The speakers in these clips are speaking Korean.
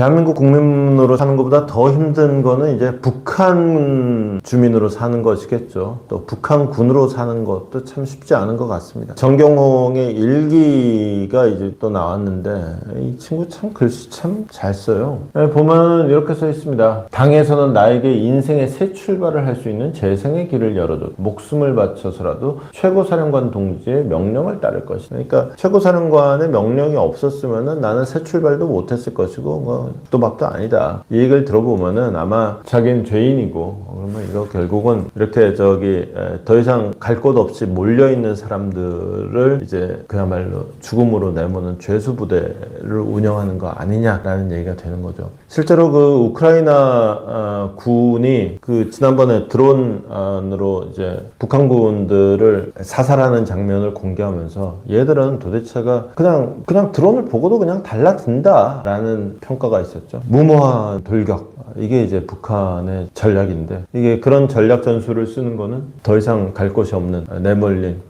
대한민국 국민으로 사는 것보다 더 힘든 거는 이제 북한 주민으로 사는 것이겠죠. 또 북한군으로 사는 것도 참 쉽지 않은 것 같습니다. 정경홍의 일기가 이제 또 나왔는데 이 친구 참 글씨 참 잘 써요. 보면 이렇게 써 있습니다. 당에서는 나에게 인생의 새 출발을 할 수 있는 재생의 길을 열어줬. 목숨을 바쳐서라도 최고사령관 동지의 명령을 따를 것이다. 그러니까 최고사령관의 명령이 없었으면은 나는 새 출발도 못했을 것이고 또 밥도 아니다. 이 얘기를 들어보면은 아마 자기는 죄인이고 그러면 이거 결국은 이렇게 더 이상 갈 곳 없이 몰려있는 사람들을 이제 그야말로 죽음으로 내모는 죄수부대를 운영하는 거 아니냐라는 얘기가 되는 거죠. 실제로 그 우크라이나 군이 그 지난번에 드론으로 이제 북한군들을 사살하는 장면을 공개하면서 얘들은 도대체가 그냥 드론을 보고도 그냥 달라든다라는 평가가 있었죠. 무모한 돌격. 이게 이제 북한의 전략인데 이게 그런 전략 전술을 쓰는 거는 더 이상 갈 곳이 없는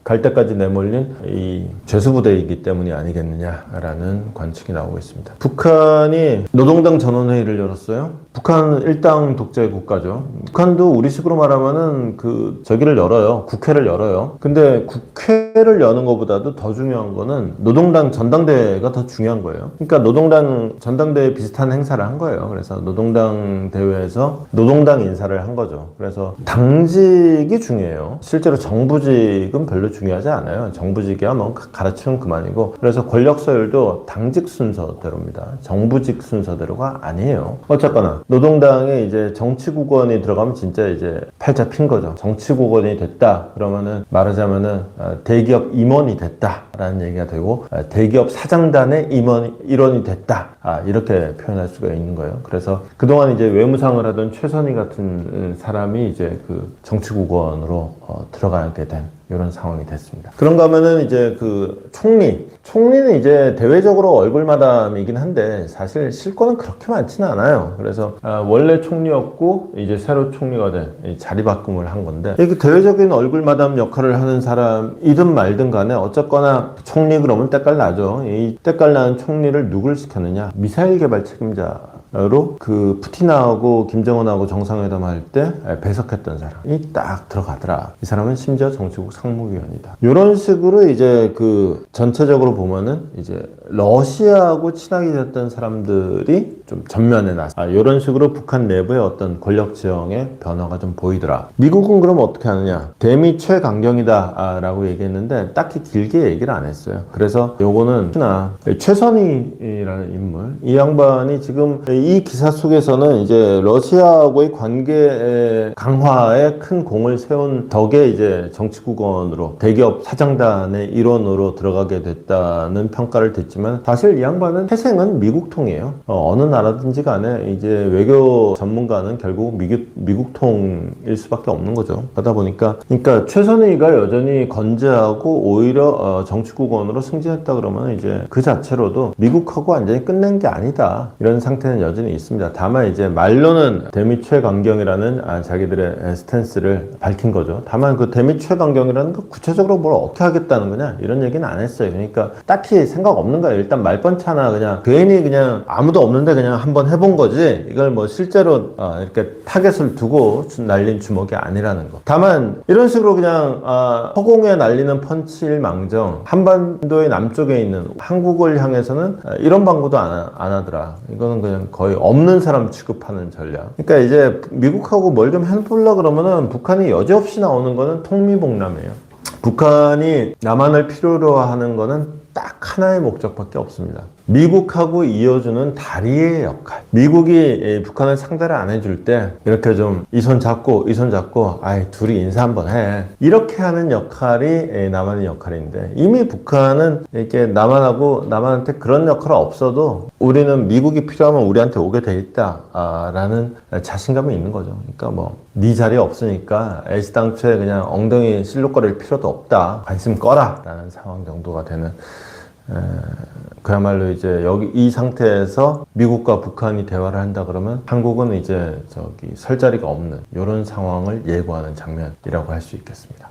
갈 때까지 내몰린 이 죄수부대이기 때문이 아니겠느냐라는 관측이 나오고 있습니다. 북한이 노동당 전원회의를 열었어요. 북한 일당 독재 국가죠. 북한도 우리식으로 말하면은 저기를 열어요. 국회를 열어요. 근데 국회를 여는 것보다도 더 중요한 거는 노동당 전당대회가 더 중요한 거예요. 그러니까 노동당 전당대회 비슷한 행사를 한 거예요. 그래서 노동당 대회에서 노동당 인사를 한 거죠. 그래서 당직이 중요해요. 실제로 정부직은 별로 중요하지 않아요. 정부직이야 뭐 갈아치우면 그만이고. 그래서 권력 서열도 당직 순서대로입니다. 정부직 순서대로가 아니에요. 어쨌거나 노동당에 이제 정치국원이 들어가면 진짜 이제 팔자 핀 거죠. 정치국원이 됐다. 그러면은 말하자면은 대기업 임원이 됐다라는 얘기가 되고 대기업 사장단의 일원이 됐다. 이렇게 표현할 수가 있는 거예요. 그래서 그동안 이제 외무상을 하던 최선희 같은 사람이 이제 그 정치국원으로 들어가게 된 이런 상황이 됐습니다. 그런가 하면은 이제 총리는 이제 대외적으로 얼굴마담이긴 한데 사실 실권은 그렇게 많지는 않아요. 그래서 원래 총리였고 이제 새로 총리가 된 자리 바꿈을 한 건데 이렇게 대외적인 얼굴마담 역할을 하는 사람이든 말든 간에 어쨌거나 총리 그러면 때깔 나죠. 이 때깔 나는 총리를 누굴 시켰느냐? 미사일 개발 책임자로 그 푸틴하고 김정은하고 정상회담 할 때 배석했던 사람이 딱 들어가더라. 이 사람은 심지어 정치국 상무위원이다. 이런 식으로 이제 전체적으로 보면은 이제 러시아하고 친하게 됐던 사람들이 좀 전면에 이런 식으로 북한 내부의 어떤 권력 지형의 변화가 좀 보이더라. 미국은 그럼 어떻게 하느냐? 대미 최강경이다 라고 얘기했는데 딱히 길게 얘기를 안 했어요. 그래서 요거는 특히나 최선희라는 인물, 이 양반이 지금 이 기사 속에서는 이제 러시아하고의 관계 강화에 큰 공을 세운 덕에 이제 정치국원으로 대기업 사장단의 일원으로 들어가게 됐다는 평가를 듣지만 사실 이 양반은 태생은 미국통이에요. 어느 나라든지 간에 이제 외교 전문가는 결국 미국통일 수밖에 없는 거죠. 그러다 보니까 그러니까 최선희가 여전히 건재하고 오히려 정치국원으로 승진했다 그러면 이제 그 자체로도 미국하고 완전히 끝낸 게 아니다. 이런 상태는 여전히 있습니다. 다만 이제 말로는 대미 최강경이라는 자기들의 스탠스를 밝힌 거죠. 다만 그 대미 최강경이라는 거 구체적으로 뭘 어떻게 하겠다는 거냐 이런 얘기는 안 했어요. 그러니까 딱히 생각 없는 거예요. 일단 말번차나 그냥 괜히 그냥 아무도 없는데 그냥 한번 해본 거지 이걸 뭐 실제로 이렇게 타겟을 두고 날린 주먹이 아니라는 거. 다만 이런 식으로 그냥 허공에 날리는 펀치일 망정 한반도의 남쪽에 있는 한국을 향해서는 이런 방구도 안 하더라. 이거는 그냥 거의 없는 사람 취급하는 전략. 그러니까 이제 미국하고 뭘 좀 해보려 그러면은 북한이 여지없이 나오는 거는 통미봉람이에요. 북한이 남한을 필요로 하는 거는 딱 하나의 목적밖에 없습니다. 미국하고 이어주는 다리의 역할. 미국이 북한을 상대를 안 해줄 때 이렇게 좀 이 손 잡고 둘이 인사 한번 해. 이렇게 하는 역할이 남한의 역할인데 이미 북한은 이렇게 남한한테 그런 역할이 없어도 우리는 미국이 필요하면 우리한테 오게 돼 있다 라는 자신감이 있는 거죠. 그러니까 네 자리 없으니까 애시당초에 그냥 엉덩이 실룩거릴 필요도 없다. 관심 꺼라 라는 상황 정도가 되는 그야말로 이제 이 상태에서 미국과 북한이 대화를 한다 그러면 한국은 이제 설 자리가 없는 이런 상황을 예고하는 장면이라고 할 수 있겠습니다.